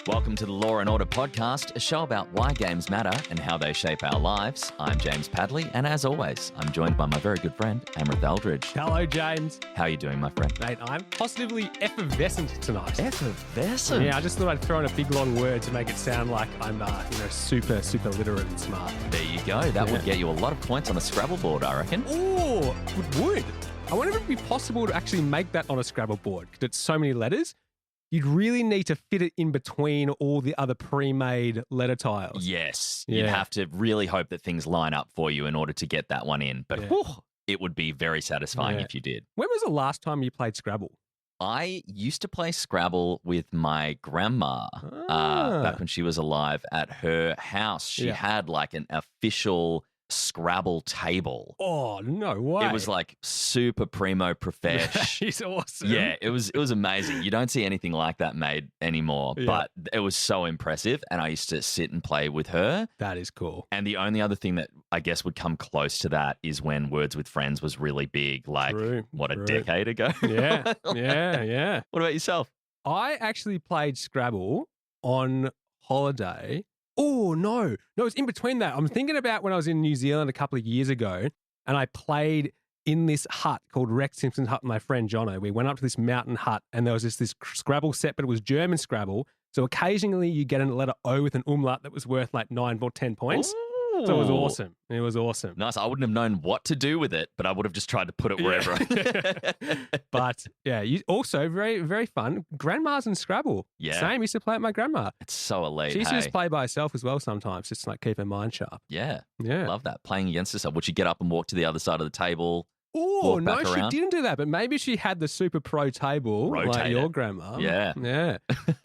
Welcome to the Law and Order podcast, a show about why games matter and how they shape our lives. I'm James Padley, and as always, I'm joined by my very good friend, Amrit Aldridge. Hello, James. How are you doing, my friend? Mate, I'm positively effervescent tonight. Effervescent? Yeah, I just thought I'd throw in a big long word to make it sound like I'm, super literate and smart. There you go. That would get you a lot of points on the Scrabble board, I reckon. Oh, it would. I wonder if it would be possible to actually make that on a Scrabble board, because it's so many letters. You'd really need to fit it in between all the other pre-made letter tiles. Yes. You'd have to really hope that things line up for you in order to get that one in. But it would be very satisfying if you did. When was the last time you played Scrabble? I used to play Scrabble with my grandma back when she was alive at her house. She had like an official Scrabble table. Oh, no way. It was like super primo profesh. He's awesome. Yeah, it was amazing. You don't see anything like that made anymore, but it was so impressive. And I used to sit and play with her. That is cool. And the only other thing that I guess would come close to that is when Words with Friends was really big, like a decade ago? Yeah. What about yourself? I actually played Scrabble on holiday. Oh, no, it's in between that. I'm thinking about when I was in New Zealand a couple of years ago and I played in this hut called Rex Simpson's hut with my friend Jono. We went up to this mountain hut and there was this Scrabble set, but it was German Scrabble. So occasionally you get a letter O with an umlaut that was worth like 9 or 10 points. Ooh. So it was awesome. It was awesome. Nice. I wouldn't have known what to do with it, but I would have just tried to put it wherever. But yeah, also very, very fun. Grandmas and Scrabble. Yeah. Same. Used to play at my grandma. It's so elite. She used to just play by herself as well sometimes, just to like keep her mind sharp. Yeah. Yeah. Love that. Playing against herself. Would she get up and walk to the other side of the table? Oh, no, she didn't do that, but maybe she had the super pro table like your grandma. Yeah. Yeah.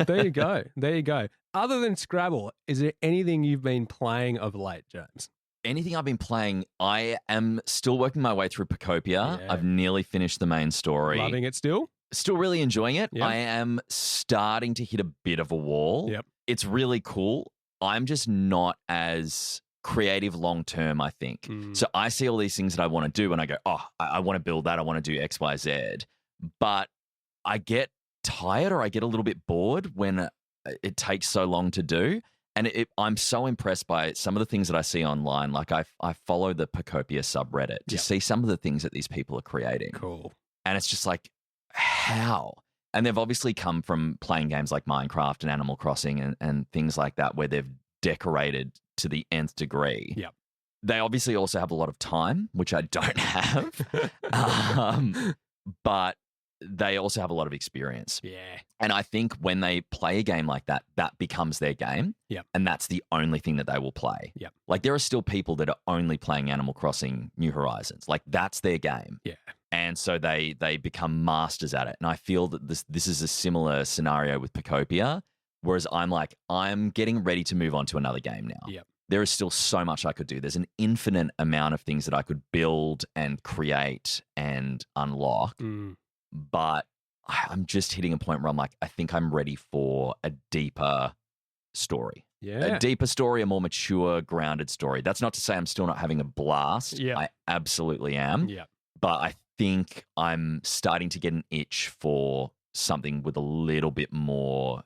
There you go. Other than Scrabble, is there anything you've been playing of late, James? Anything I've been playing, I am still working my way through Pacopia. Yeah. I've nearly finished the main story. Loving it still? Still really enjoying it. Yep. I am starting to hit a bit of a wall. Yep. It's really cool. I'm just not as creative long term, I think. So I see all these things that I want to do and I go, I want to build that. I want to do X, Y, Z. But I get tired or I get a little bit bored when it takes so long to do. And I'm so impressed by some of the things that I see online. Like I follow the Pacopia subreddit to see some of the things that these people are creating. Cool. And it's just like, how? And they've obviously come from playing games like Minecraft and Animal Crossing and things like that where they've decorated to the nth degree. Yep. They obviously also have a lot of time, which I don't have. But they also have a lot of experience. Yeah. And I think when they play a game like that, that becomes their game. Yep. And that's the only thing that they will play. Yep. Like there are still people that are only playing Animal Crossing New Horizons. Like that's their game. Yeah. And so they become masters at it. And I feel that this is a similar scenario with Pacopia, whereas I'm getting ready to move on to another game now. Yep. There is still so much I could do. There's an infinite amount of things that I could build and create and unlock. But I'm just hitting a point where I'm like, I think I'm ready for a deeper story. Yeah. A deeper story, a more mature, grounded story. That's not to say I'm still not having a blast. Yeah. I absolutely am. Yeah. But I think I'm starting to get an itch for something with a little bit more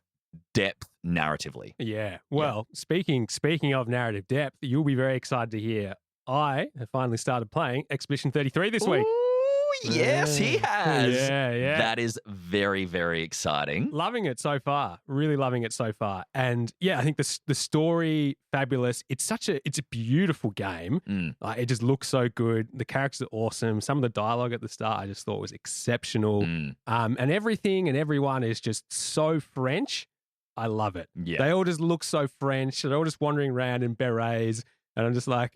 depth narratively. Yeah. Well, speaking of narrative depth, you'll be very excited to hear I have finally started playing Expedition 33 this week. Yes, he has. Yeah. That is very, very exciting. Loving it so far. Really loving it so far. And yeah, I think the story, fabulous. It's a beautiful game. Like, it just looks so good. The characters are awesome. Some of the dialogue at the start I just thought was exceptional. And everything and everyone is just so French. I love it. Yeah. They all just look so French. They're all just wandering around in berets. And I'm just like,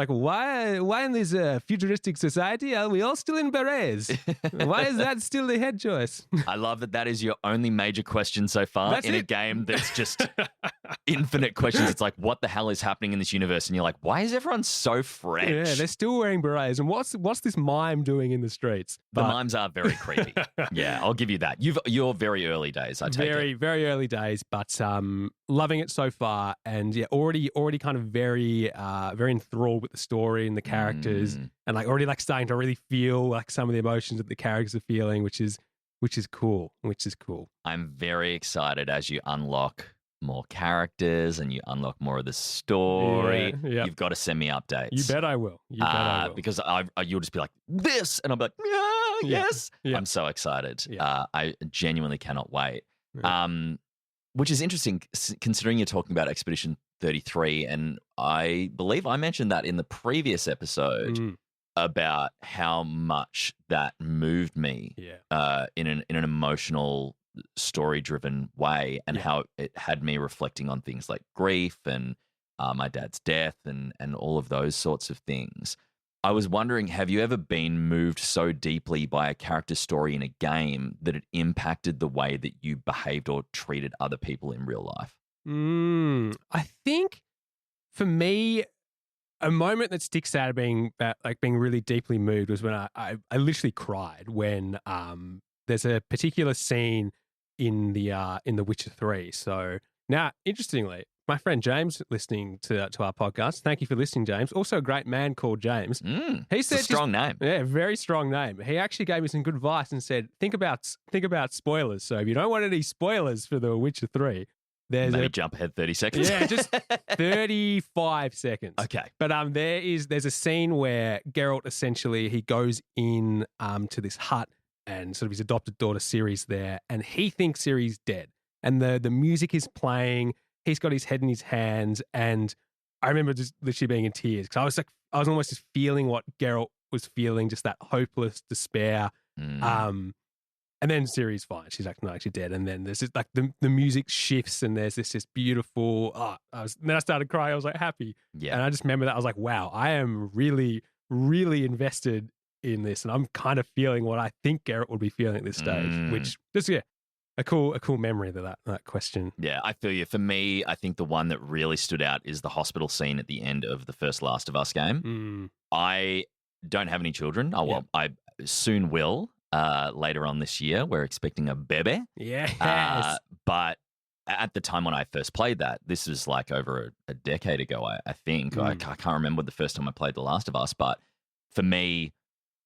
why in this futuristic society are we all still in berets? Why is that still the head choice? I love that is your only major question so far That's in it. a game that's just infinite questions. It's like, what the hell is happening in this universe? And you're like, why is everyone so French? Yeah, they're still wearing berets. And what's this mime doing in the streets? The mimes are very creepy. Yeah, I'll give you that. You're very early days, I take it. Very, very early days, but loving it so far. And yeah, already kind of very enthralled with the story and the characters, and like already like starting to really feel like some of the emotions that the characters are feeling, which is cool. I'm very excited as you unlock more characters and you unlock more of the story, Yeah. you've got to send me updates. You bet I will. You bet I will. Because you'll just be like, this, and I'll be like, yes. Yeah. I'm so excited. Yeah. I genuinely cannot wait. Yeah. Which is interesting considering you're talking about Expedition 33, and I believe I mentioned that in the previous episode about how much that moved me in an emotional, story-driven way, and how it had me reflecting on things like grief and my dad's death and all of those sorts of things. I was wondering, have you ever been moved so deeply by a character story in a game that it impacted the way that you behaved or treated other people in real life? I think for me, a moment that sticks out of being really deeply moved was when I literally cried when there's a particular scene in the Witcher 3. So now, interestingly, my friend James listening to our podcast. Thank you for listening, James. Also a great man called James. He said, strong name. Yeah, very strong name. He actually gave me some good advice and said, think about spoilers. So if you don't want any spoilers for The Witcher 3, maybe jump ahead 30 seconds. Yeah, just 35 seconds. Okay. But there's a scene where Geralt essentially he goes in to this hut and sort of his adopted daughter Ciri's there, and he thinks Ciri's dead. And the music is playing. He's got his head in his hands, and I remember just literally being in tears because I was almost just feeling what Geralt was feeling, just that hopeless despair. And then Ciri's fine; she's not actually dead. And then there's just like the music shifts, and there's this just beautiful. Then I started crying. I was like happy, and I just remember that I was like, wow, I am really, really invested in this, and I'm kind of feeling what I think Geralt would be feeling at this stage, which just a cool memory of that question. Yeah, I feel you. For me, I think the one that really stood out is the hospital scene at the end of the first Last of Us game. I don't have any children. I soon will later on this year. We're expecting a bebe. Yes. But at the time when I first played that, this was like over a decade ago, I think. I can't remember the first time I played The Last of Us, but for me,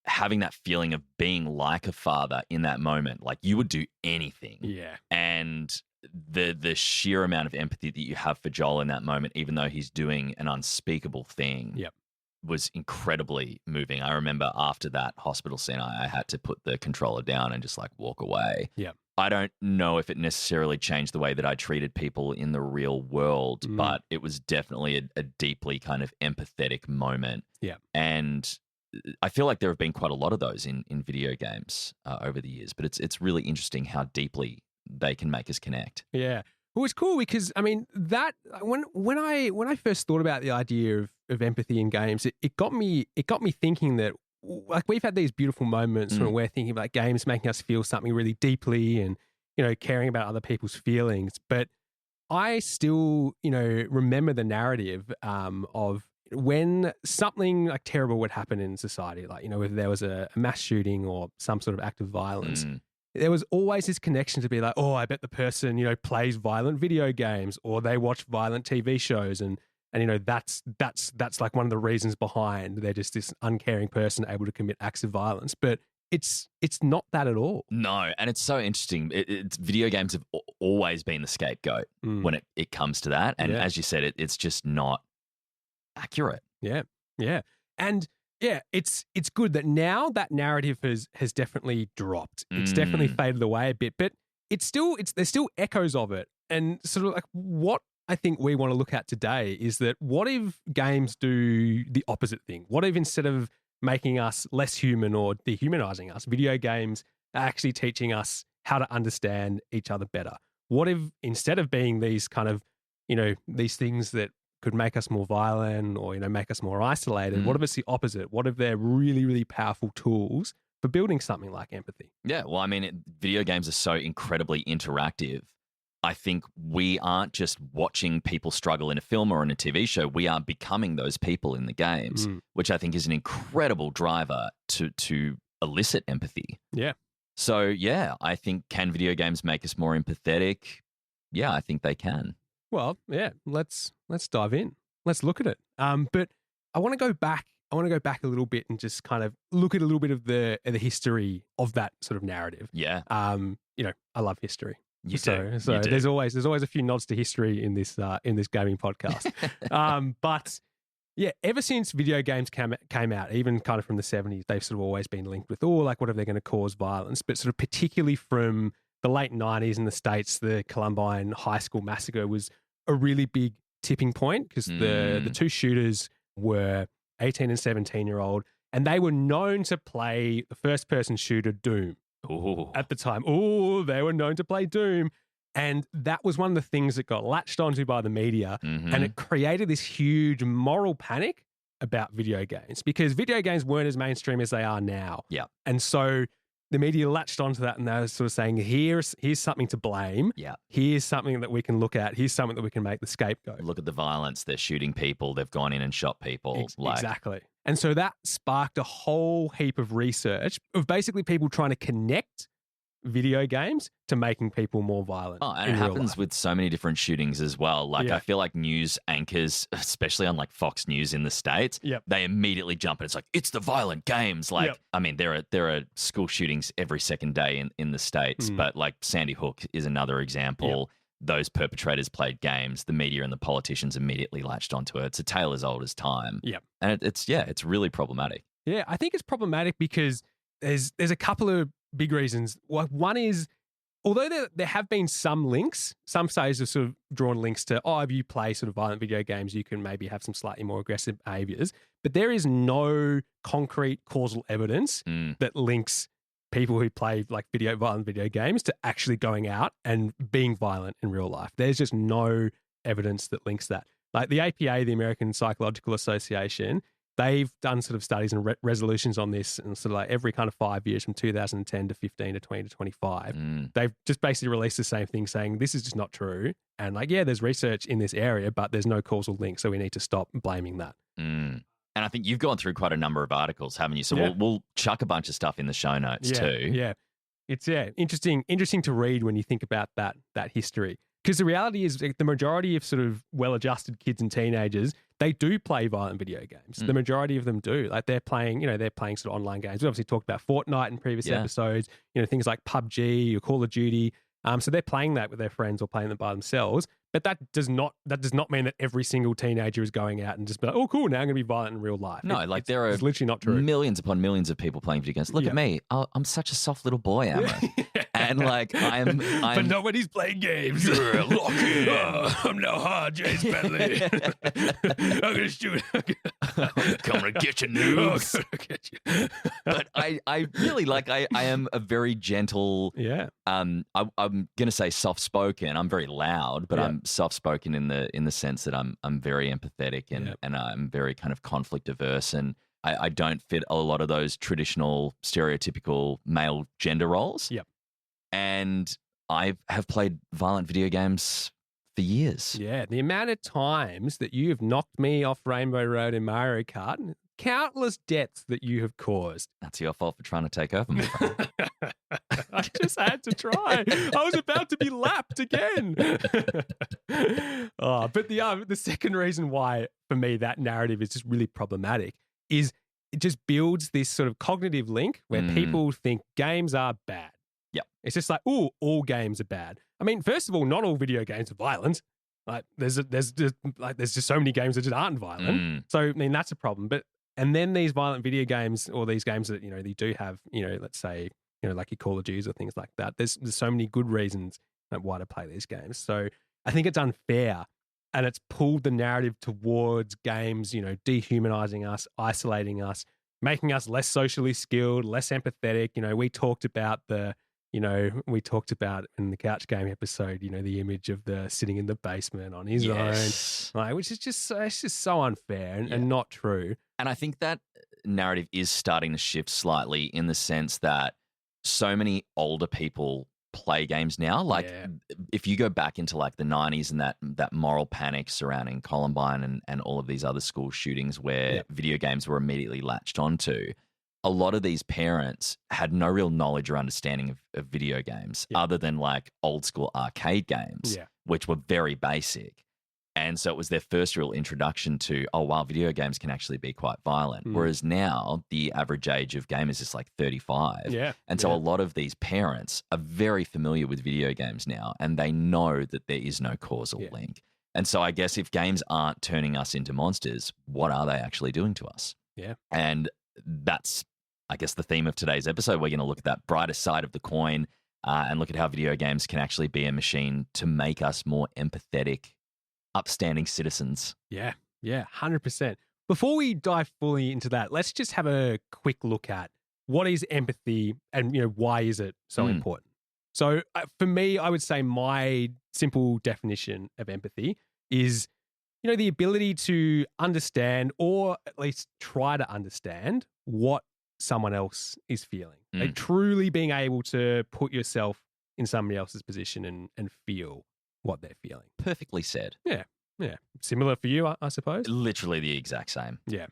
having that feeling of being like a father in that moment, like you would do anything. Yeah. And the sheer amount of empathy that you have for Joel in that moment, even though he's doing an unspeakable thing, was incredibly moving. I remember after that hospital scene, I had to put the controller down and just like walk away. Yeah. I don't know if it necessarily changed the way that I treated people in the real world, but it was definitely a deeply kind of empathetic moment. Yeah. And I feel like there have been quite a lot of those in video games over the years, but it's really interesting how deeply they can make us connect. Yeah. Well, it's cool because I mean that when I first thought about the idea of empathy in games, it got me thinking that like we've had these beautiful moments when we're thinking about games making us feel something really deeply and caring about other people's feelings, but I still remember the narrative of when something like terrible would happen in society, like, if there was a mass shooting or some sort of act of violence, there was always this connection to be like, oh, I bet the person, plays violent video games or they watch violent TV shows. And that's like one of the reasons behind they're just this uncaring person able to commit acts of violence. But it's not that at all. No. And it's so interesting. Video games have always been the scapegoat when it comes to that. And as you said, it's just not accurate. Yeah. And it's good that now that narrative has definitely dropped. It's definitely faded away a bit, but there's still echoes of it. And sort of like what I think we want to look at today is that what if games do the opposite thing? What if instead of making us less human or dehumanizing us, video games are actually teaching us how to understand each other better? What if instead of being these kind of, these things that could make us more violent or, make us more isolated, what if it's the opposite? What if they're really, really powerful tools for building something like empathy? Yeah, well, I mean, video games are so incredibly interactive. I think we aren't just watching people struggle in a film or in a TV show. We are becoming those people in the games, which I think is an incredible driver to elicit empathy. Yeah. So, yeah, I think, can video games make us more empathetic? Yeah, I think they can. Well, yeah, let's dive in. Let's look at it. But I want to go back. I want to go back a little bit and just kind of look at a little bit of the history of that sort of narrative. Yeah. I love history. You so do. so You do. there's always a few nods to history in this gaming podcast. But yeah, ever since video games came out, even kind of from the 70s, they've sort of always been linked with, like, what if they're going to cause violence? But sort of particularly from the late 90s in the States, the Columbine High School massacre was a really big tipping point because the two shooters were 18 and 17-year-old, and they were known to play the first-person shooter Doom. Ooh. At the time. They were known to play Doom. And that was one of the things that got latched onto by the media. Mm-hmm. And it created this huge moral panic about video games because video games weren't as mainstream as they are now. Yeah. And so the media latched onto that and they were sort of saying, here's something to blame. Yeah. Here's something that we can look at. Here's something that we can make the scapegoat. Look at the violence. They're shooting people. They've gone in and shot people. Exactly. And so that sparked a whole heap of research of basically people trying to connect video games to making people more violent. Oh, and it happens with so many different shootings as well. Like, I feel like news anchors, especially on like Fox News in the States, they immediately jump and it's like, it's the violent games. Like, I mean, there are school shootings every second day in the States, but like Sandy Hook is another example. Those perpetrators played games. The media and the politicians immediately latched onto it. It's a tale as old as time. Yeah. And it's really problematic. Yeah, I think it's problematic because there's a couple of big reasons. One is, although there have been some links, some studies have sort of drawn links to, if you play sort of violent video games, you can maybe have some slightly more aggressive behaviors. But there is no concrete causal evidence that links people who play like violent video games to actually going out and being violent in real life. There's just no evidence that links that. Like the APA, the American Psychological Association, they've done sort of studies and resolutions on this and sort of like every kind of 5 years from 2010 to 15 to 20 to 25. They've just basically released the same thing saying this is just not true. And like, there's research in this area, but there's no causal link. So we need to stop blaming that. And I think you've gone through quite a number of articles, haven't you? So we'll chuck a bunch of stuff in the show notes too. Yeah. It's interesting to read when you think about that history. Because the reality is the majority of sort of well-adjusted kids and teenagers, they do play violent video games. The majority of them do. Like they're playing sort of online games. We obviously talked about Fortnite in previous episodes, things like PUBG or Call of Duty. So they're playing that with their friends or playing them by themselves. But that does not mean that every single teenager is going out and just be like, oh, cool, now I'm going to be violent in real life. No, there are it's literally not true. Millions upon millions of people playing video games. Look at me. I'm such a soft little boy, am I? And like, I'm But not when he's playing games. Lock in. I'm now hard, James Bentley. I'm going to shoot. I'm coming to get you, noobs. But I really like, I am a very gentle, I'm going to say soft-spoken. I'm very loud, but I'm soft-spoken in the sense that I'm very empathetic and I'm very kind of conflict averse, and I don't fit a lot of those traditional stereotypical male gender roles. And I have played violent video games for years. Yeah, the amount of times that you have knocked me off Rainbow Road in Mario Kart, countless deaths that you have caused. That's your fault for trying to take over, my friend. I just had to try. I was about to be lapped again. But the second reason why, for me, that narrative is just really problematic is it just builds this sort of cognitive link where people think games are bad. It's just like, all games are bad. I mean, first of all, not all video games are violent. Like there's just so many games that just aren't violent. So I mean, that's a problem. And then these violent video games or these games that they do have, let's say, like your Call of Duty or things like that. There's so many good reasons why to play these games. So I think it's unfair, and it's pulled the narrative towards games, dehumanizing us, isolating us, making us less socially skilled, less empathetic. We talked about in the couch game episode, the image of the sitting in the basement on his own, which is just so unfair and not true. And I think that narrative is starting to shift slightly in the sense that so many older people play games now. Like if you go back into like the 90s and that moral panic surrounding Columbine and all of these other school shootings where video games were immediately latched onto, a lot of these parents had no real knowledge or understanding of video games other than like old school arcade games, which were very basic. And so it was their first real introduction to, oh, wow, video games can actually be quite violent. Whereas now the average age of gamers is like 35. Yeah. And so a lot of these parents are very familiar with video games now, and they know that there is no causal link. And so I guess if games aren't turning us into monsters, what are they actually doing to us? Yeah. And that's, I guess, the theme of today's episode. We're going to look at that brighter side of the coin and look at how video games can actually be a machine to make us more empathetic, upstanding citizens. Yeah, 100%. Before we dive fully into that, let's just have a quick look at what is empathy and, why is it so important? So for me, I would say my simple definition of empathy is, the ability to understand, or at least try to understand, what someone else is feeling. Like truly being able to put yourself in somebody else's position and feel what they're feeling. Perfectly said. Yeah. Similar for you, I suppose. Literally the exact same. Yeah.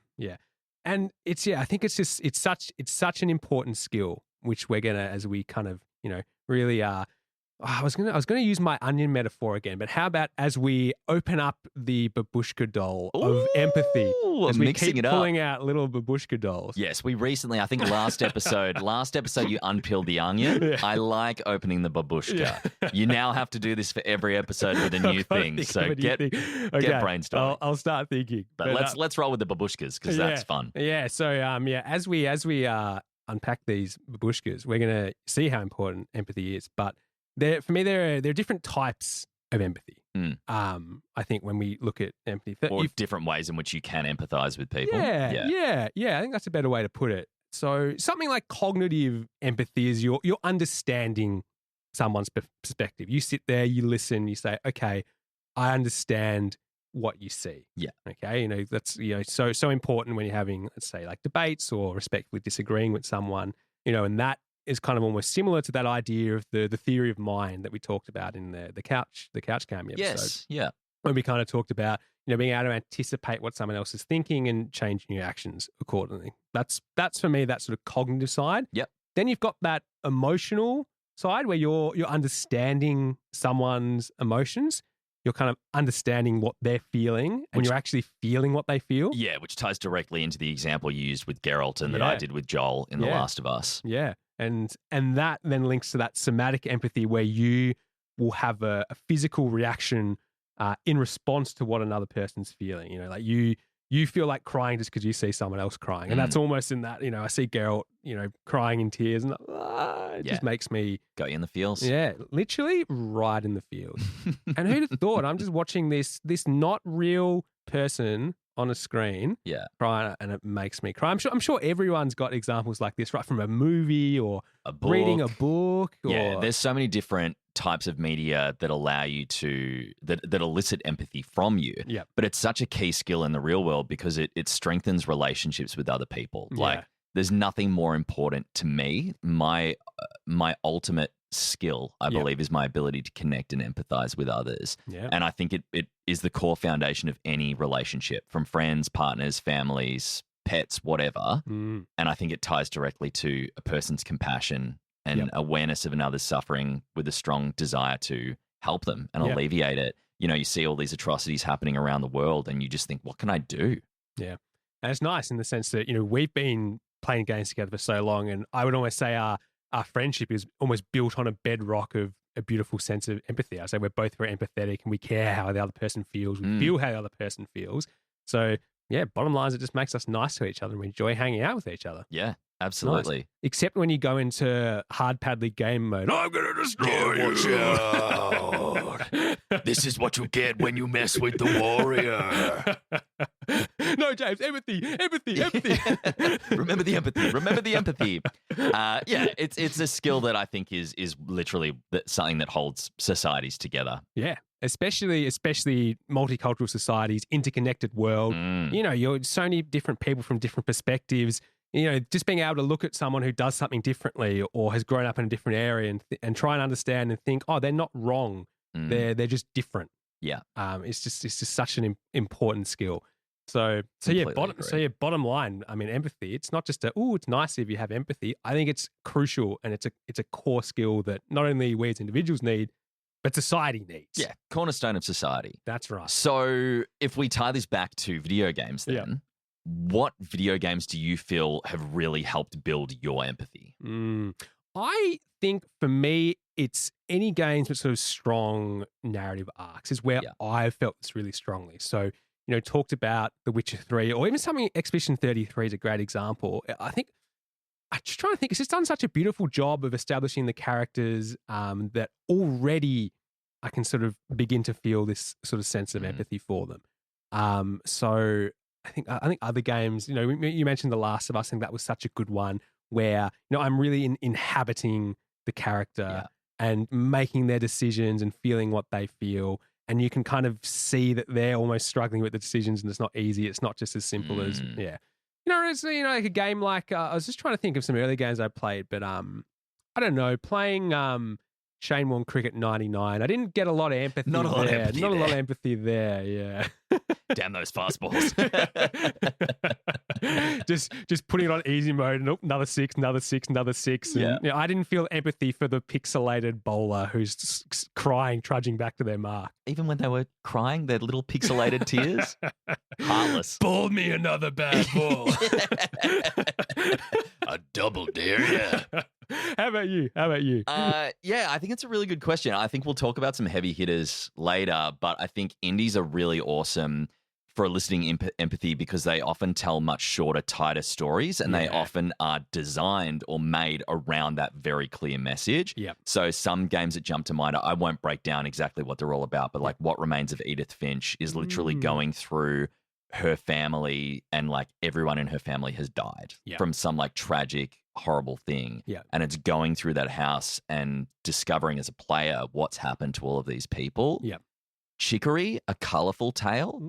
And I think it's such an important skill, which we're gonna, as we kind of, really I was gonna use my onion metaphor again, but how about as we open up the babushka doll of empathy, as we keep pulling out little babushka dolls. Yes, we recently, I think last episode you unpeeled the onion. Yeah. I like opening the babushka. Yeah. You now have to do this for every episode with a new thing. So get brainstorming. I'll start thinking. But let's roll with the babushkas because that's fun. Yeah. So as we unpack these babushkas, we're gonna see how important empathy is. But for me, there are different types of empathy. I think when we look at empathy, or different ways in which you can empathize with people. Yeah. I think that's a better way to put it. So something like cognitive empathy is you're understanding someone's perspective. You sit there, you listen, you say, okay, I understand what you see. Yeah. Okay. That's so important when you're having, let's say, like debates or respectfully disagreeing with someone. And that is kind of almost similar to that idea of the theory of mind that we talked about in the couch cameo episode. Yes, yeah. When we kind of talked about, being able to anticipate what someone else is thinking and changing your actions accordingly. That's for me, that sort of cognitive side. Yep. Then you've got that emotional side where you're understanding someone's emotions. You're kind of understanding what they're feeling, and you're actually feeling what they feel. Yeah, which ties directly into the example you used with Geralt and that I did with Joel in The Last of Us. Yeah. And that then links to that somatic empathy where you will have a physical reaction in response to what another person's feeling. Like you feel like crying just because you see someone else crying. And that's almost in that, I see Geralt, crying in tears and it just makes me... Got you in the feels. Yeah, literally right in the feels. And who'd have thought? I'm just watching this not real person on a screen, crying, and it makes me cry. I'm sure everyone's got examples like this, right, from a movie or reading a book. Yeah, there's so many different types of media that allow you to that elicit empathy from you. Yeah, but it's such a key skill in the real world because it strengthens relationships with other people. Like, there's nothing more important to me. My ultimate skill, I believe, is my ability to connect and empathize with others. Yeah. And I think it is the core foundation of any relationship, from friends, partners, families, pets, whatever. And I think it ties directly to a person's compassion and awareness of another's suffering with a strong desire to help them and alleviate it. You see all these atrocities happening around the world and you just think, what can I do? Yeah. And it's nice in the sense that, we've been playing games together for so long, and I would almost say our friendship is almost built on a bedrock of a beautiful sense of empathy. I say we're both very empathetic and we care how the other person feels. We feel how the other person feels. So, bottom line is it just makes us nice to each other and we enjoy hanging out with each other. Yeah, absolutely. Nice. Except when you go into hard paddly game mode. I'm going to destroy you. This is what you get when you mess with the warrior. No, James, empathy. Remember the empathy. It's a skill that I think is literally something that holds societies together. Yeah, especially multicultural societies, interconnected world. You're so many different people from different perspectives. Just being able to look at someone who does something differently or has grown up in a different area and try and understand and think, oh, they're not wrong. They're just different. Yeah. It's just such an important skill. So bottom line, I mean, empathy, it's not just it's nice if you have empathy. I think it's crucial and it's a core skill that not only we as individuals need, but society needs. Yeah, cornerstone of society. That's right. So if we tie this back to video games then, what video games do you feel have really helped build your empathy? I think for me, it's any games with sort of strong narrative arcs is where I've felt this really strongly. So, talked about The Witcher 3 or even something, Expedition 33 is a great example. I'm just trying to think, it's just done such a beautiful job of establishing the characters that already I can sort of begin to feel this sort of sense of empathy for them. So I think other games, you mentioned The Last of Us, I think that was such a good one where, I'm really inhabiting the character and making their decisions and feeling what they feel. And you can kind of see that they're almost struggling with the decisions and it's not easy. It's not just as simple as, it's, like a game like, I was just trying to think of some early games I played, but I don't know, playing Shane Warne Cricket 99, I didn't get a lot of empathy there. Not a lot of empathy there, yeah. Damn those fastballs. just putting it on easy mode. Nope, another six. And, I didn't feel empathy for the pixelated bowler who's crying, trudging back to their mark. Even when they were crying, their little pixelated tears. Heartless. Ball me another bad ball. A double dare, yeah. How about you? Yeah, I think it's a really good question. I think we'll talk about some heavy hitters later, but I think indies are really awesome for eliciting empathy because they often tell much shorter, tighter stories, and they often are designed or made around that very clear message. Yep. So some games that jump to mind, I won't break down exactly what they're all about, but like What Remains of Edith Finch is literally going through her family and like everyone in her family has died from some like tragic, horrible thing. Yeah. And it's going through that house and discovering as a player what's happened to all of these people. Yeah. Chicory, A Colourful Tale.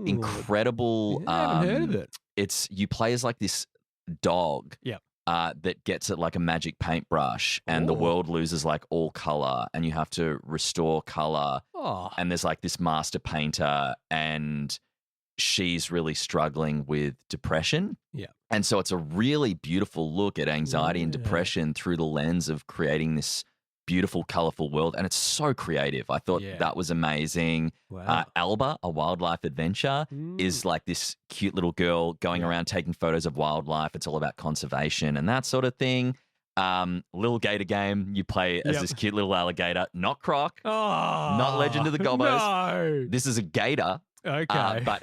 Incredible. I haven't heard of it. It's you play as like this dog that gets at like a magic paintbrush and the world loses like all color and you have to restore color. And there's like this master painter and she's really struggling with depression. Yeah. And so it's a really beautiful look at anxiety and depression through the lens of creating this beautiful, colorful world. And it's so creative. I thought that was amazing. Wow. Alba, A Wildlife Adventure, is like this cute little girl going around taking photos of wildlife. It's all about conservation and that sort of thing. Little gator game. You play as this cute little alligator, not Croc, not Legend of the Gobbos. No. This is a gator. Okay. But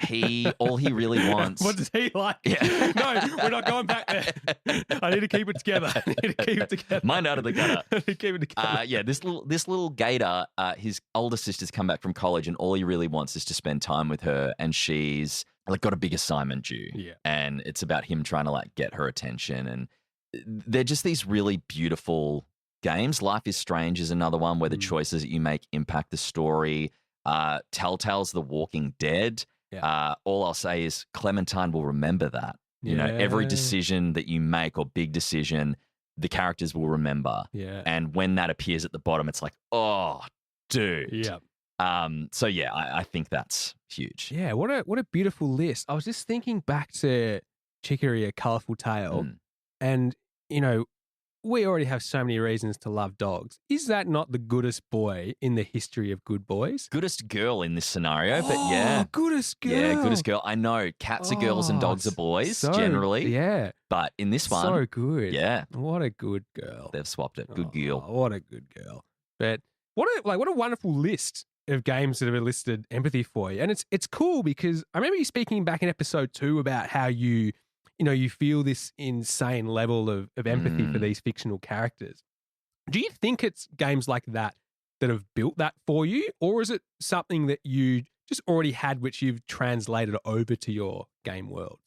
all he really wants. What does he like? Yeah. No, we're not going back there. I need to keep it together. Mind out of the gutter. Keep it together. This little gator, his older sister's come back from college and all he really wants is to spend time with her and she's like got a big assignment due. Yeah. And it's about him trying to like get her attention. And they're just these really beautiful games. Life is Strange is another one where the choices that you make impact the story. Telltale's The Walking Dead. All I'll say is Clementine will remember that. You know, every decision that you make or big decision, the characters will remember. Yeah. And when that appears at the bottom, it's like, oh, dude. Yeah. So yeah, I think that's huge. Yeah. What a beautiful list. I was just thinking back to Chicory, A Colourful Tale, and we already have so many reasons to love dogs. Is that not the goodest boy in the history of good boys? Goodest girl in this scenario, but yeah. Goodest girl. Yeah, goodest girl. I know cats are girls and dogs are boys generally. Yeah. But in this one. So good. Yeah. What a good girl. They've swapped it. Good girl. What a good girl. But what a wonderful list of games that have enlisted empathy for you. And it's cool because I remember you speaking back in episode 2 about how you feel this insane level of empathy for these fictional characters. Do you think it's games like that have built that for you? Or is it something that you just already had, which you've translated over to your game world?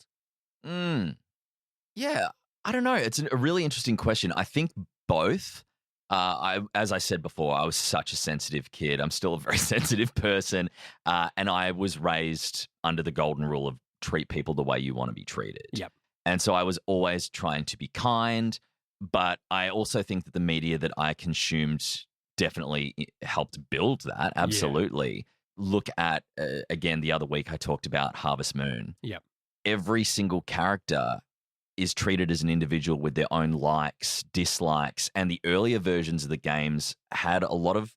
Yeah, I don't know. It's a really interesting question. I think both. As I said before, I was such a sensitive kid. I'm still a very sensitive person. And I was raised under the golden rule of treat people the way you want to be treated. Yep. And so I was always trying to be kind, but I also think that the media that I consumed definitely helped build that. Absolutely. Look at, again, the other week I talked about Harvest Moon. Yep. Every single character is treated as an individual with their own likes, dislikes, and the earlier versions of the games had a lot of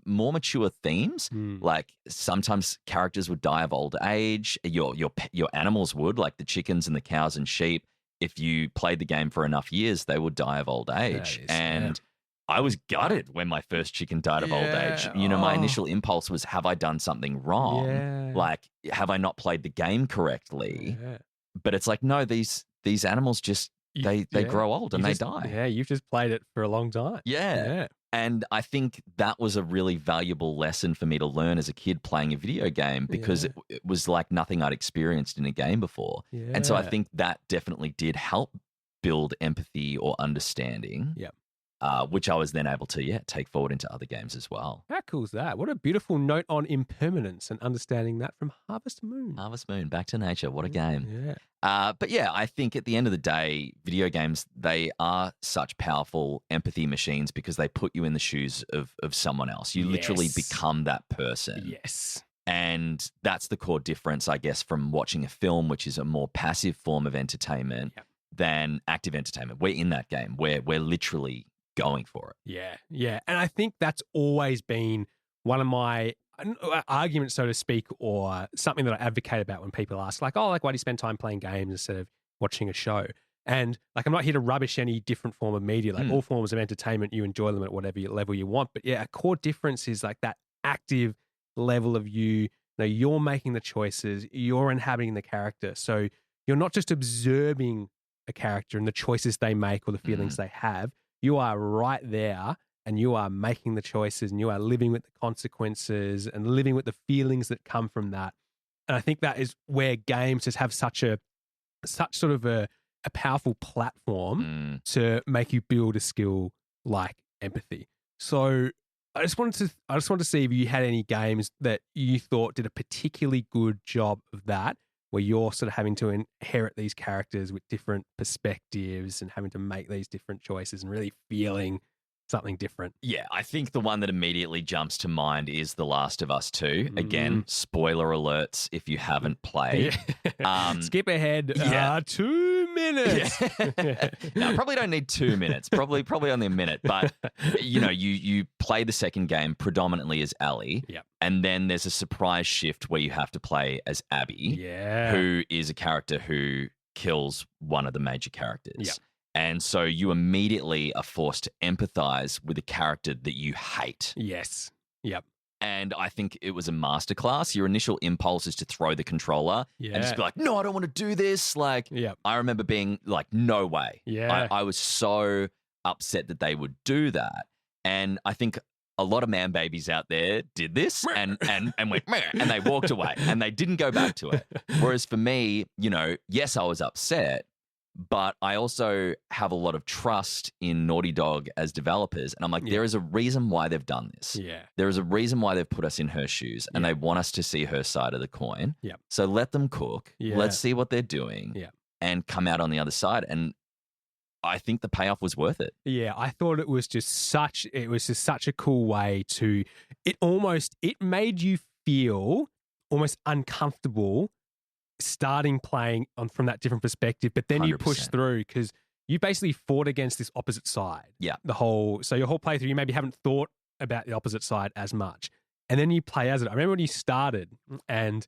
more mature themes. Like sometimes characters would die of old age. Your animals would, like the chickens and the cows and sheep. If you played the game for enough years, they would die of old age. I was gutted when my first chicken died of old age. You know, my initial impulse was, have I done something wrong? Yeah. Like, have I not played the game correctly? Yeah. But it's like, no, these animals just, they grow old and they die. Yeah, you've just played it for a long time. Yeah. And I think that was a really valuable lesson for me to learn as a kid playing a video game, because it was like nothing I'd experienced in a game before. Yeah. And so I think that definitely did help build empathy or understanding. Yeah. Which I was then able to, take forward into other games as well. How cool is that? What a beautiful note on impermanence and understanding that from Harvest Moon. Harvest Moon, back to nature. What a game. Yeah. But yeah, I think at the end of the day, video games, they are such powerful empathy machines because they put you in the shoes of someone else. You literally become that person. Yes. And that's the core difference, I guess, from watching a film, which is a more passive form of entertainment, than active entertainment. We're in that game. We're literally going for it. Yeah. And I think that's always been one of my arguments, so to speak, or something that I advocate about when people ask, like, why do you spend time playing games instead of watching a show? And like, I'm not here to rubbish any different form of media. Like all forms of entertainment, you enjoy them at whatever level you want. But yeah, a core difference is like that active level of you're making the choices, you're inhabiting the character. So you're not just observing a character and the choices they make or the feelings they have. You are right there and you are making the choices and you are living with the consequences and living with the feelings that come from that. And I think that is where games just have such sort of a powerful platform to make you build a skill like empathy. So I just wanted to see if you had any games that you thought did a particularly good job of that, where you're sort of having to inherit these characters with different perspectives and having to make these different choices and really feeling something different. Yeah, I think the one that immediately jumps to mind is The Last of Us 2. Again, spoiler alerts if you haven't played. Skip ahead 2 minutes. No, I probably don't need 2 minutes. Probably only a minute. But, you play the second game predominantly as Ellie. Yep. And then there's a surprise shift where you have to play as Abby, who is a character who kills one of the major characters. Yep. And so you immediately are forced to empathize with a character that you hate. Yes. Yep. And I think it was a masterclass. Your initial impulse is to throw the controller and just be like, no, I don't want to do this. Like, I remember being like, no way. Yeah. I was so upset that they would do that. And I think a lot of man babies out there did this and went, meh, and they walked away and they didn't go back to it. Whereas for me, yes, I was upset, but I also have a lot of trust in Naughty Dog as developers. And I'm like, there is a reason why they've done this. Yeah. There is a reason why they've put us in her shoes and they want us to see her side of the coin. Yep. So let them cook. Yeah. Let's see what they're doing and come out on the other side. And I think the payoff was worth it. Yeah, I thought it was just such a cool way to, it made you feel almost uncomfortable starting playing from that different perspective, but then 100%. You push through because you basically fought against this opposite side. Yeah. Your whole playthrough, you maybe haven't thought about the opposite side as much. And then you play as it. I remember when you started and,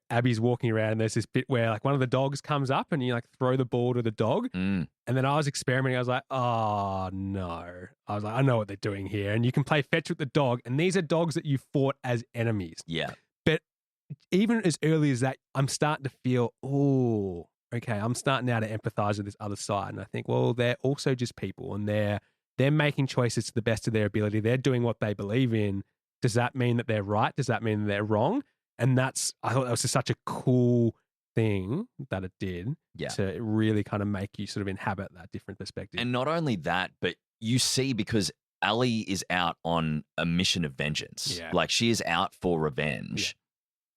Abby's walking around and there's this bit where like one of the dogs comes up and you like throw the ball to the dog. And then I was experimenting. I was like, oh no. I was like, I know what they're doing here. And you can play fetch with the dog. And these are dogs that you fought as enemies. Yeah. But even as early as that, I'm starting to feel, oh, okay, I'm starting now to empathize with this other side. And I think, well, they're also just people and they're making choices to the best of their ability. They're doing what they believe in. Does that mean that they're right? Does that mean that they're wrong? And I thought that was just such a cool thing that it did to really kind of make you sort of inhabit that different perspective. And not only that, but you see, because Ellie is out on a mission of vengeance. Yeah. Like she is out for revenge.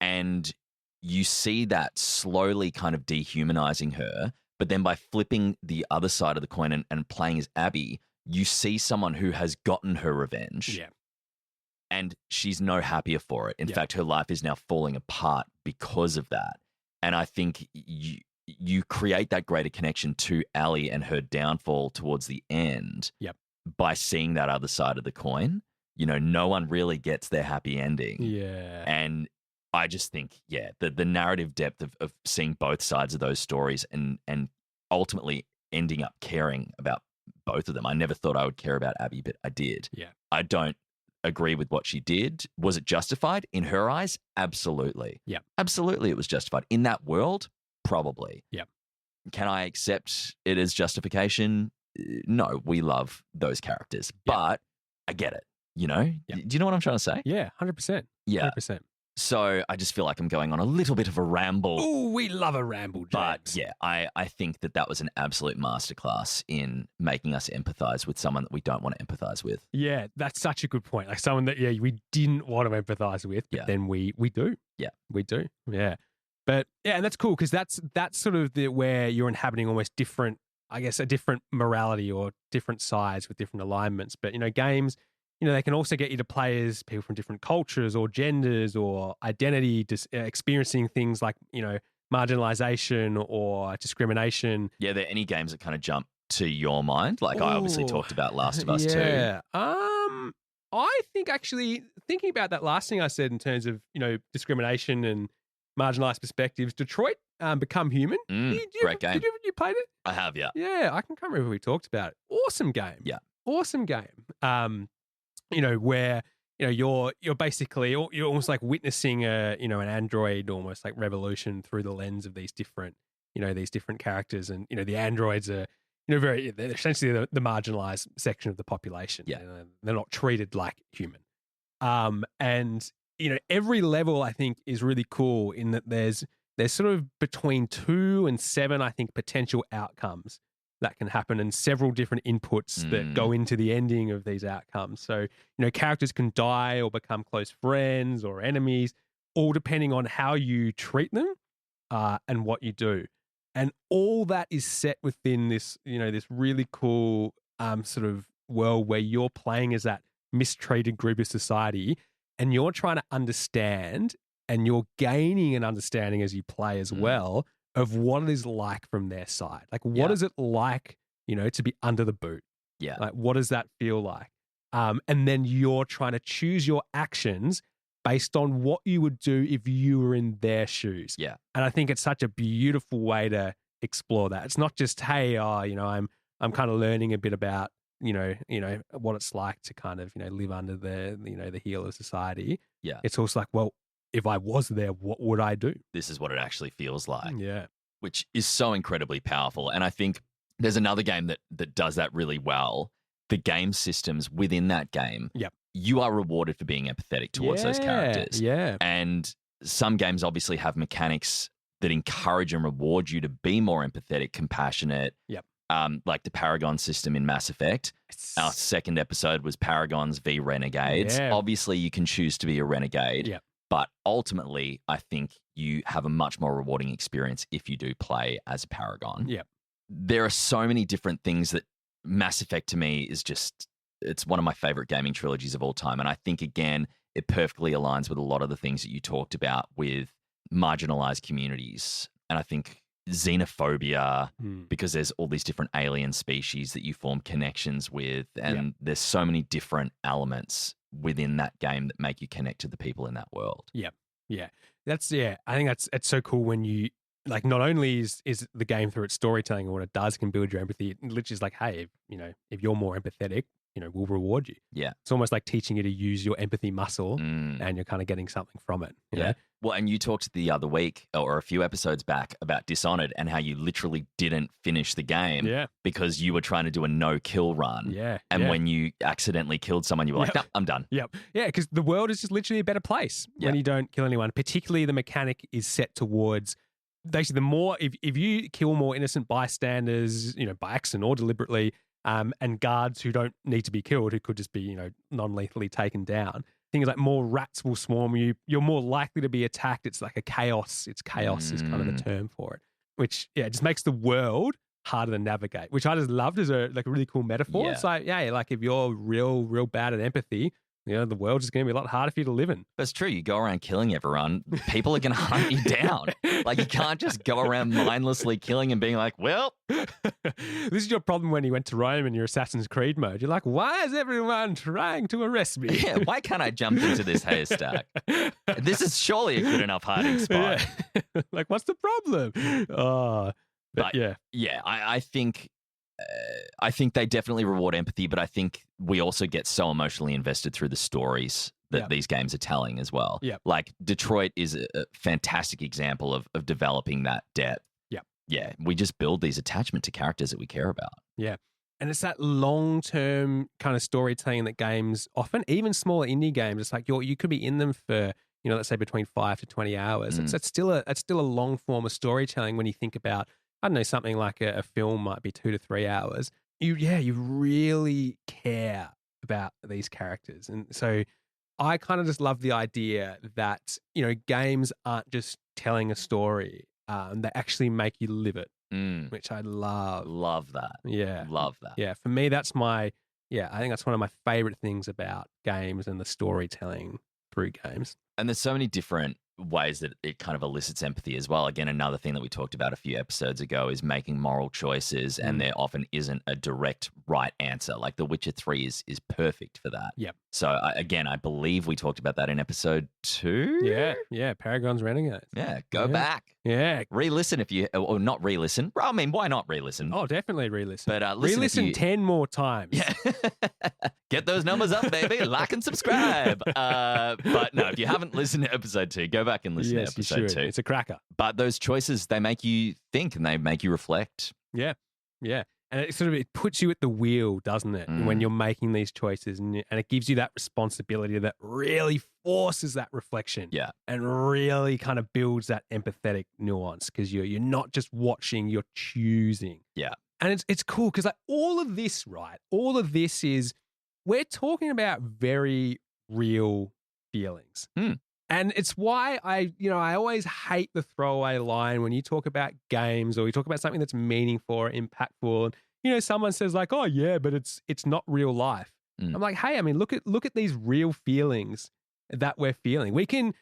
Yeah. And you see that slowly kind of dehumanizing her. But then by flipping the other side of the coin and playing as Abby, you see someone who has gotten her revenge. Yeah. And she's no happier for it. In fact, her life is now falling apart because of that. And I think you create that greater connection to Ellie and her downfall towards the end by seeing that other side of the coin. no one really gets their happy ending. Yeah. And I just think, the narrative depth of seeing both sides of those stories and ultimately ending up caring about both of them. I never thought I would care about Abby, but I did. Yeah. I don't agree with what she did. Was it justified in her eyes? Absolutely. Yeah. Absolutely, it was justified. In that world, probably. Yeah. Can I accept it as justification? No, we love those characters, but I get it. Yeah. Do you know what I'm trying to say? Yeah, 100%. Yeah. 100%. So I just feel like I'm going on a little bit of a ramble. Oh, we love a ramble, James. But I think that was an absolute masterclass in making us empathize with someone that we don't want to empathize with. Yeah, that's such a good point. Like someone that we didn't want to empathize with, but then we do. Yeah, we do. Yeah, but and that's cool because that's sort of where you're inhabiting almost different, I guess, a different morality or different sides with different alignments. But games, they can also get you to play as people from different cultures or genders or identity, experiencing things like, marginalization or discrimination. Yeah, are there any games that kind of jump to your mind? Like I obviously talked about Last of Us too. Yeah. I think actually thinking about that last thing I said in terms of, discrimination and marginalized perspectives, Detroit Become Human. Great game. Did you play it? I have, yeah. Yeah, I can't remember if we talked about it. Awesome game. Yeah. Awesome game. Where you're basically you're almost like witnessing an android almost like revolution through the lens of these different characters, and the androids are they're essentially the marginalized section of the population. Yeah, they're not treated like human. And every level I think is really cool in that there's sort of between 2 and 7 I think potential outcomes that can happen, and several different inputs that go into the ending of these outcomes. So, characters can die or become close friends or enemies, all depending on how you treat them and what you do. And all that is set within this, this really cool sort of world where you're playing as that mistreated group of society, and you're trying to understand, and you're gaining an understanding as you play as well of what it is like from their side. Like, what is it like, to be under the boot? Yeah. Like, what does that feel like? And then you're trying to choose your actions based on what you would do if you were in their shoes. Yeah. And I think it's such a beautiful way to explore that. It's not just, hey, I'm kind of learning a bit about, what it's like to kind of, live under the heel of society. Yeah. It's also like, well, if I was there, what would I do? This is what it actually feels like. Yeah. Which is so incredibly powerful. And I think there's another game that does that really well. The game systems within that game. Yep. You are rewarded for being empathetic towards those characters. Yeah. And some games obviously have mechanics that encourage and reward you to be more empathetic, compassionate. Yep. Like the Paragon system in Mass Effect. Our second episode was Paragons v Renegades. Yeah. Obviously, you can choose to be a renegade. Yep. But ultimately, I think you have a much more rewarding experience if you do play as a Paragon. Yeah. There are so many different things that Mass Effect to me is just, it's one of my favorite gaming trilogies of all time. And I think, again, it perfectly aligns with a lot of the things that you talked about with marginalized communities. And I think xenophobia, because there's all these different alien species that you form connections with. And there's so many different elements within that game that make you connect to the people in that world. Yeah. Yeah. I think it's so cool when you, like, not only is the game through its storytelling and what it does can build your empathy, it literally is like, hey, if you're more empathetic, we'll reward you. Yeah. It's almost like teaching you to use your empathy muscle and you're kind of getting something from it. You know? Well, and you talked the other week or a few episodes back about Dishonored and how you literally didn't finish the game because you were trying to do a no-kill run. Yeah. And when you accidentally killed someone, you were like, no, I'm done. Yep. Yeah, because the world is just literally a better place when you don't kill anyone. Particularly the mechanic is set towards basically the more, if you kill more innocent bystanders, by accident or deliberately, and guards who don't need to be killed, who could just be, non-lethally taken down. Things like more rats will swarm you. You're more likely to be attacked. It's like a chaos. It's chaos is kind of the term for it, which, it just makes the world harder to navigate, which I just loved as a really cool metaphor. Yeah. It's like, like if you're real bad at empathy, the world's just going to be a lot harder for you to live in. That's true. You go around killing everyone, people are going to hunt you down. Like, you can't just go around mindlessly killing and being like, well. This is your problem when you went to Rome in your Assassin's Creed mode. You're like, why is everyone trying to arrest me? Yeah, why can't I jump into this haystack? This is surely a good enough hiding spot. Yeah. Like, what's the problem? But yeah. Yeah, I think they definitely reward empathy, but I think we also get so emotionally invested through the stories that these games are telling as well. Yeah. Like, Detroit is a fantastic example of developing that depth. Yeah. Yeah, we just build these attachment to characters that we care about. Yeah. And it's that long-term kind of storytelling that games often, even smaller indie games, it's like you could be in them for, let's say between 5 to 20 hours. It's still a long form of storytelling when you think about, I don't know, something like a film might be 2 to 3 hours. You really care about these characters. And so I kind of just love the idea that, games aren't just telling a story. They actually make you live it, which I love. Love that. Yeah. Love that. Yeah. For me, I think that's one of my favorite things about games and the storytelling through games. And there's so many different ways that it kind of elicits empathy as well. Again, another thing that we talked about a few episodes ago is making moral choices, and there often isn't a direct right answer. Like The Witcher 3 is perfect for that. Yep. So I believe we talked about that in episode 2. Yeah. Paragon's Renegades. Yeah, go back. Yeah. Re-listen or not re-listen. I mean, why not re-listen? Oh, definitely re-listen. But re-listen 10 more times. Yeah. Get those numbers up, baby. Like and subscribe. But no, if you haven't listened to episode 2, go back and listen to episode 2. It's a cracker. But those choices, they make you think and they make you reflect. Yeah. And it puts you at the wheel, doesn't it? When you're making these choices, and it gives you that responsibility that really forces that reflection. Yeah. And really kind of builds that empathetic nuance, because you're not just watching, you're choosing. Yeah. And it's cool because all of this is, we're talking about very real feelings. And it's why I always hate the throwaway line when you talk about games or you talk about something that's meaningful or impactful. And, someone says like, oh yeah, but it's not real life. I'm like, hey, I mean, look at these real feelings that we're feeling. We can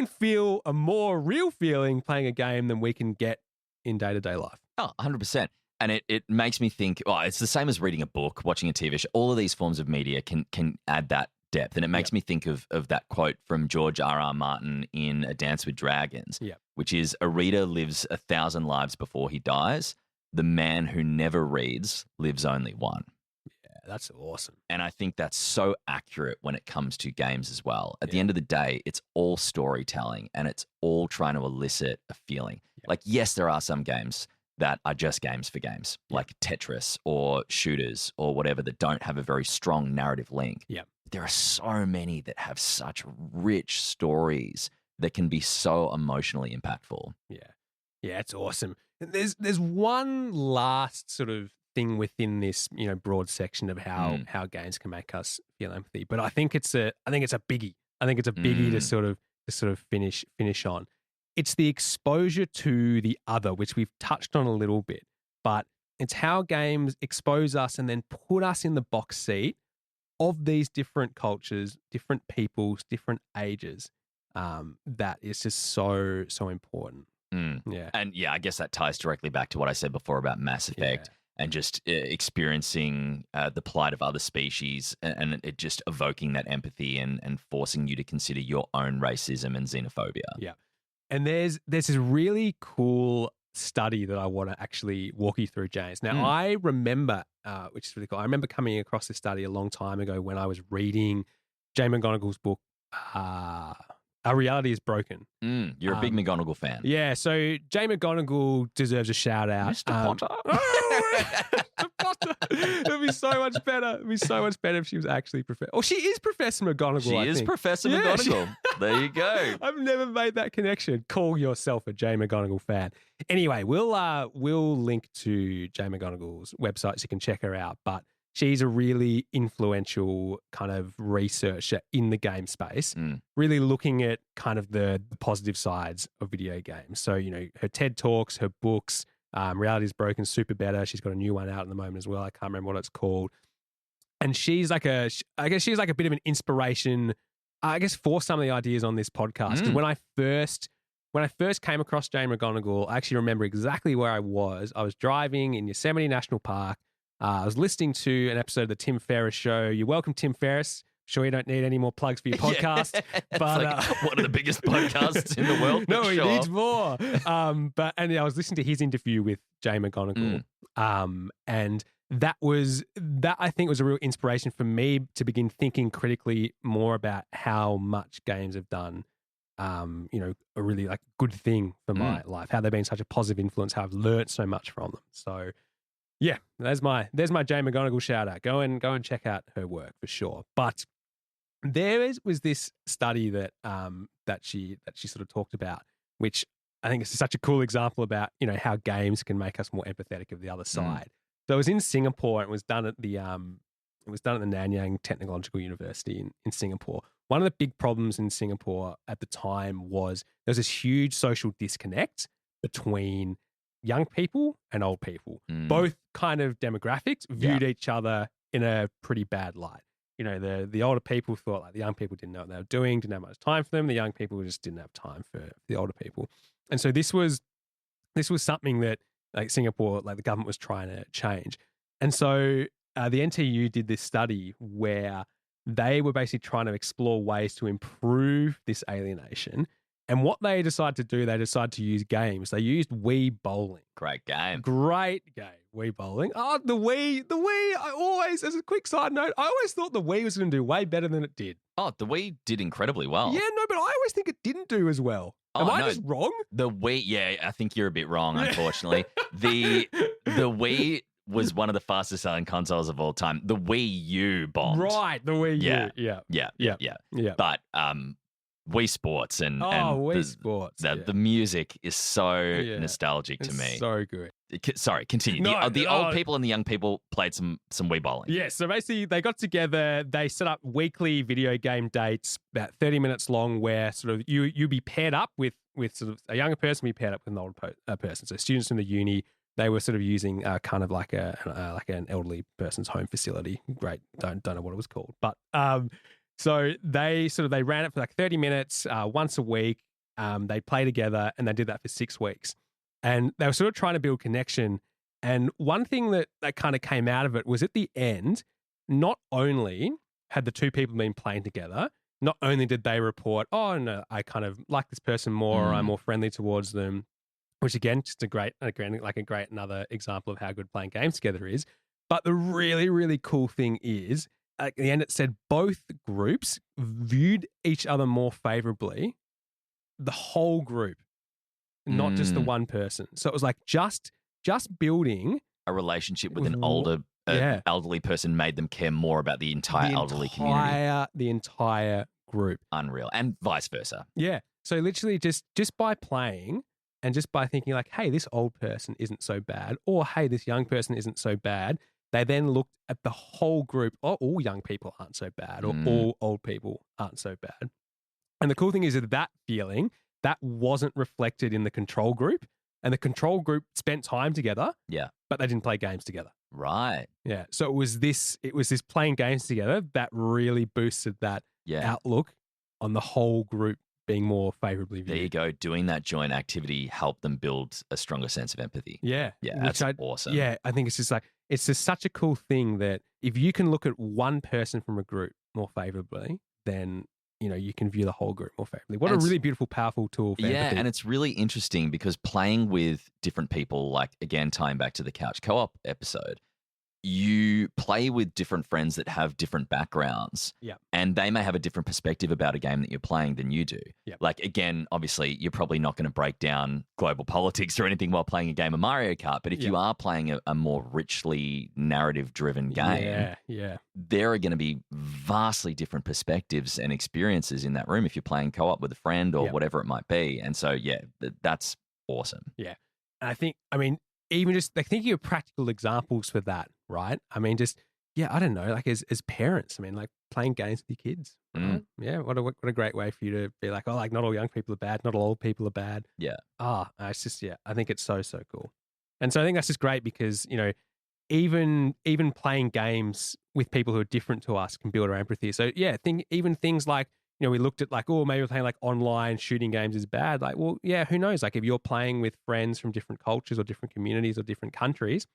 feel a more real feeling playing a game than we can get in day-to-day life. Oh, 100%. And it makes me think, it's the same as reading a book, watching a TV show. All of these forms of media can add that depth. And it makes me think of that quote from George R.R. Martin in A Dance with Dragons, which is, a reader lives 1,000 lives before he dies. The man who never reads lives only one. Yeah, that's awesome. And I think that's so accurate when it comes to games as well. At the end of the day, it's all storytelling and it's all trying to elicit a feeling. Like, yes, there are some games that are just games for games, like Tetris or shooters or whatever, that don't have a very strong narrative link. Yeah. There are so many that have such rich stories that can be so emotionally impactful. Yeah, it's awesome. There's one last sort of thing within this, broad section of how games can make us feel empathy, but I think it's a biggie. I think it's a biggie to sort of finish on. It's the exposure to the other, which we've touched on a little bit, but it's how games expose us and then put us in the box seat of these different cultures, different peoples, different ages. That is just so important. Yeah. And I guess that ties directly back to what I said before about Mass Effect and just experiencing the plight of other species and it just evoking that empathy and forcing you to consider your own racism and xenophobia. Yeah. And there's this really cool study that I want to actually walk you through, James. Now, I remember, which is really cool, I remember coming across this study a long time ago when I was reading Jay McGonigal's book, Our Reality is Broken. You're a big McGonigal fan. Yeah, so Jay McGonigal deserves a shout out. Mr. Potter. Mr. Potter. It'd be so much better. It'd be so much better if she was actually Professor. Oh, she is Professor McGonagall. She is Professor McGonagall. There you go. I've never made that connection. Call yourself a Jay McGonigal fan. Anyway, we'll link to Jay McGonigal's website so you can check her out. But she's a really influential kind of researcher in the game space, really looking at kind of the positive sides of video games. So, her TED Talks, her books, Reality is Broken, super better. She's got a new one out at the moment as well. I can't remember what it's called. And she's like I guess she's like a bit of an inspiration, I guess, for some of the ideas on this podcast. Because when I first came across Jane McGonigal, I actually remember exactly where I was. I was driving in Yosemite National Park. I was listening to an episode of the Tim Ferriss Show. You're welcome, Tim Ferriss. Sure, you don't need any more plugs for your podcast. It's but like one of the biggest podcasts in the world. No, he sure. needs more. I was listening to his interview with Jane McGonigal. And that I think was a real inspiration for me to begin thinking critically more about how much games have done, a really like good thing for my life, how they've been such a positive influence, how I've learned so much from them. So yeah, there's my Jane McGonigal shout out. Go and check out her work for sure. But was this study that she sort of talked about, which I think is such a cool example about, how games can make us more empathetic of the other side. So it was in Singapore, and it was done at the Nanyang Technological University in Singapore. One of the big problems in Singapore at the time was there was this huge social disconnect between young people and old people. Both kind of demographics viewed each other in a pretty bad light. The older people thought like the young people didn't know what they were doing, didn't have much time for them. The young people just didn't have time for the older people. And so this was something that like Singapore, like the government was trying to change. And so the NTU did this study where they were basically trying to explore ways to improve this alienation. And what they decided to do, they decided to use games. They used Wii Bowling. Great game. Wii Bowling. Oh, the Wii. I always, as a quick side note, I always thought the Wii was going to do way better than it did. Oh, the Wii did incredibly well. Yeah, no, but I always think it didn't do as well. Am I just wrong? The Wii, yeah, I think you're a bit wrong, unfortunately. the Wii was one of the fastest selling consoles of all time. The Wii U bombed. Right, the Wii U. Yeah. But Wii Sports and Wii Sports. The music is so nostalgic to me. So good. Sorry, continue. The old people and the young people played some Wii bowling. Yeah, so basically they got together, they set up weekly video game dates, about 30 minutes long, where sort of you be paired up with sort of a younger person, be paired up with an older person. So students in the uni, they were sort of using kind of like an elderly person's home facility. Great, don't know what it was called, but so they ran it for like 30 minutes once a week. They play together, and they did that for 6 weeks. And they were sort of trying to build connection. And one thing that kind of came out of it was at the end, not only had the two people been playing together, not only did they report, oh, no, I kind of like this person more, or I'm more friendly towards them, which again, just a great another example of how good playing games together is. But the really, really cool thing is, at the end, it said both groups viewed each other more favorably, the whole group, not just the one person. So it was like just building a relationship with an elderly person made them care more about the entire elderly community. The entire group. Unreal. And vice versa. Yeah. So literally just by playing and just by thinking like, hey, this old person isn't so bad, or hey, this young person isn't so bad, they then looked at the whole group. Oh, all young people aren't so bad, or all old people aren't so bad. And the cool thing is that feeling, that wasn't reflected in the control group. And the control group spent time together, but they didn't play games together. Right. Yeah. So it was this playing games together that really boosted that outlook on the whole group being more favorably viewed. There you go. Doing that joint activity helped them build a stronger sense of empathy. Yeah. Yeah. That's awesome. Yeah. I think it's just such a cool thing that if you can look at one person from a group more favorably, then you can view the whole group more favorably. What a really beautiful, powerful tool for empathy. And it's really interesting because playing with different people, like, again, tying back to the couch co-op episode, you play with different friends that have different backgrounds, and they may have a different perspective about a game that you're playing than you do. Like, again, obviously, you're probably not going to break down global politics or anything while playing a game of Mario Kart, but if you are playing a more richly narrative-driven game, there are going to be vastly different perspectives and experiences in that room if you're playing co-op with a friend or whatever it might be. And so, that's awesome. Yeah. And even just like thinking of practical examples for that, right? I mean, I don't know, like as parents, like playing games with your kids. Right? Yeah, what a great way for you to be like, oh, like not all young people are bad, not all old people are bad. Yeah. It's just, I think it's so cool. And so I think that's just great because, even playing games with people who are different to us can build our empathy. So yeah, even things like, we looked at like, oh, maybe we're playing like online shooting games is bad. Like, well, yeah, who knows? Like if you're playing with friends from different cultures or different communities or different countries,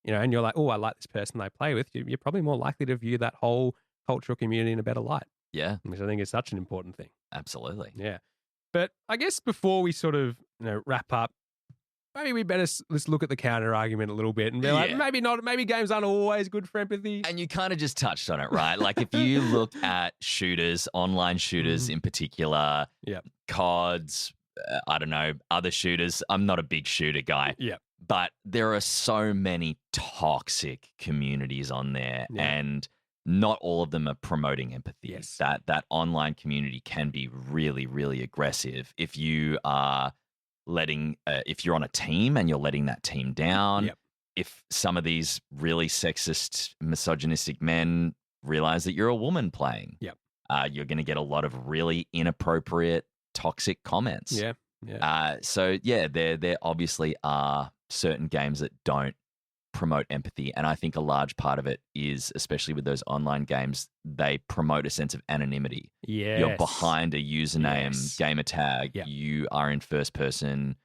and you're like, oh, I like this person I play with, you're probably more likely to view that whole cultural community in a better light. Yeah. Which I think is such an important thing. Absolutely. Yeah. But I guess before we sort of, wrap up, maybe we better let's look at the counter argument a little bit and be like, maybe not. Maybe games aren't always good for empathy. And you kind of just touched on it, right? Like if you look at shooters, online shooters in particular, CODs, I don't know, other shooters. I'm not a big shooter guy. Yeah. But there are so many toxic communities on there, and not all of them are promoting empathy. Yes. That online community can be really, really aggressive if you are if you're on a team and you're letting that team down, if some of these really sexist, misogynistic men realize that you're a woman playing, you're going to get a lot of really inappropriate, toxic comments. Yeah. So there obviously are certain games that don't promote empathy, and I think a large part of it is, especially with those online games, they promote a sense of anonymity. Yes. You're behind a username, gamer tag. You are in first person.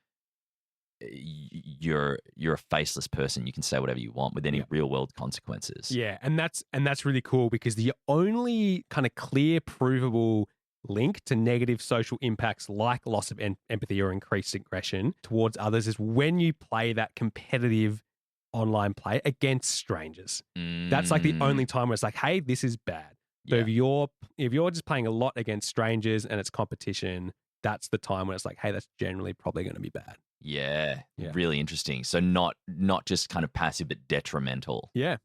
You're a faceless person. You can say whatever you want with any real world consequences. Yeah, and that's really cool, because the only kind of clear, provable link to negative social impacts like loss of empathy or increased aggression towards others is when you play that competitive online play against strangers. That's like the only time where it's like, hey, this is bad. So if you're just playing a lot against strangers and it's competition, that's the time when it's like, hey, that's generally probably going to be bad. Yeah, really interesting. So not just kind of passive, but detrimental. Yeah.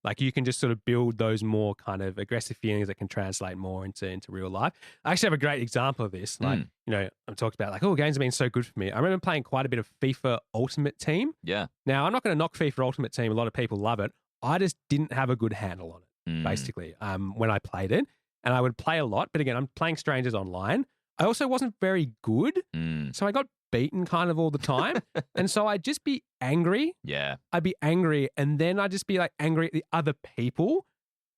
Like you can just sort of build those more kind of aggressive feelings that can translate more into real life. I actually have a great example of this. Like, I've talked about like, oh, games have been so good for me. I remember playing quite a bit of FIFA Ultimate Team. Yeah. Now, I'm not going to knock FIFA Ultimate Team. A lot of people love it. I just didn't have a good handle on it, basically, when I played it. And I would play a lot. But again, I'm playing strangers online. I also wasn't very good. So I got beaten kind of all the time. And so I'd just be angry. Yeah. I'd be angry, and then I'd just be like angry at the other people,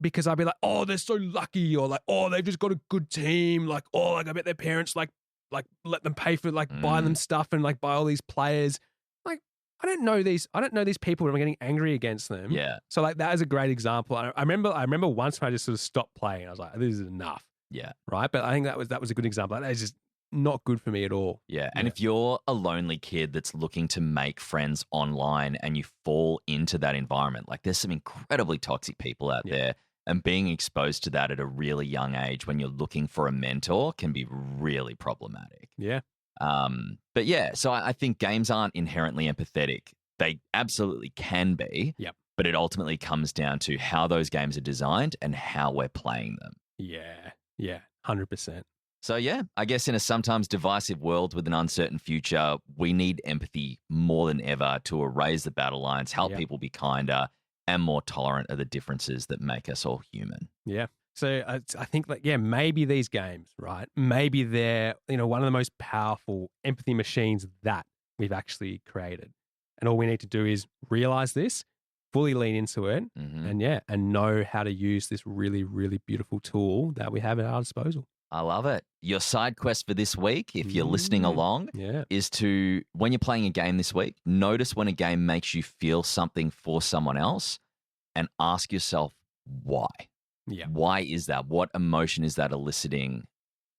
because I'd be like, oh, they're so lucky, or like, oh, they've just got a good team. Like, oh, like I bet their parents like let them pay for buy them stuff and like buy all these players. Like, I don't know these people, and I'm getting angry against them. Yeah. So like that is a great example. I remember once when I just sort of stopped playing. I was like, this is enough. Yeah. Right. But I think that was a good example. That is just not good for me at all. Yeah. And if you're a lonely kid that's looking to make friends online and you fall into that environment, like there's some incredibly toxic people out there, and being exposed to that at a really young age when you're looking for a mentor can be really problematic. Yeah. But yeah, so I think games aren't inherently empathetic. They absolutely can be. Yep. But it ultimately comes down to how those games are designed and how we're playing them. Yeah. Yeah. 100%. So yeah, I guess in a sometimes divisive world with an uncertain future, we need empathy more than ever to erase the battle lines, help people be kinder and more tolerant of the differences that make us all human. Yeah. So I think maybe these games, right? Maybe they're, one of the most powerful empathy machines that we've actually created. And all we need to do is realize this, fully lean into it, and know how to use this really, really beautiful tool that we have at our disposal. I love it. Your side quest for this week, if you're listening along, is to, when you're playing a game this week, notice when a game makes you feel something for someone else and ask yourself why. Yeah. Why is that? What emotion is that eliciting?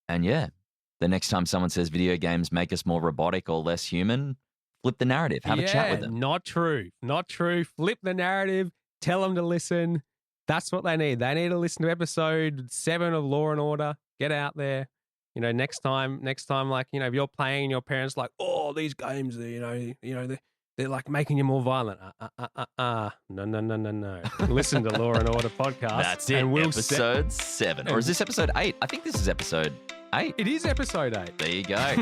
And the next time someone says video games make us more robotic or less human, flip the narrative. Have a chat with them. Not true. Not true. Flip the narrative. Tell them to listen. That's what they need. They need to listen to episode 7 of Law and Order. Get out there. Next time, like, if you're playing and your parents like, oh, these games, they're like making you more violent. No. Listen to Law and Order podcast. That's it. And episode 7. Or is this episode 8? I think this is episode 8. It is episode 8. There you go.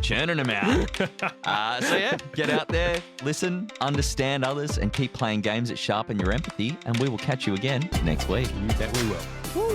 Churning them out. So get out there, listen, understand others, and keep playing games that sharpen your empathy. And we will catch you again next week. You bet we will. Woo.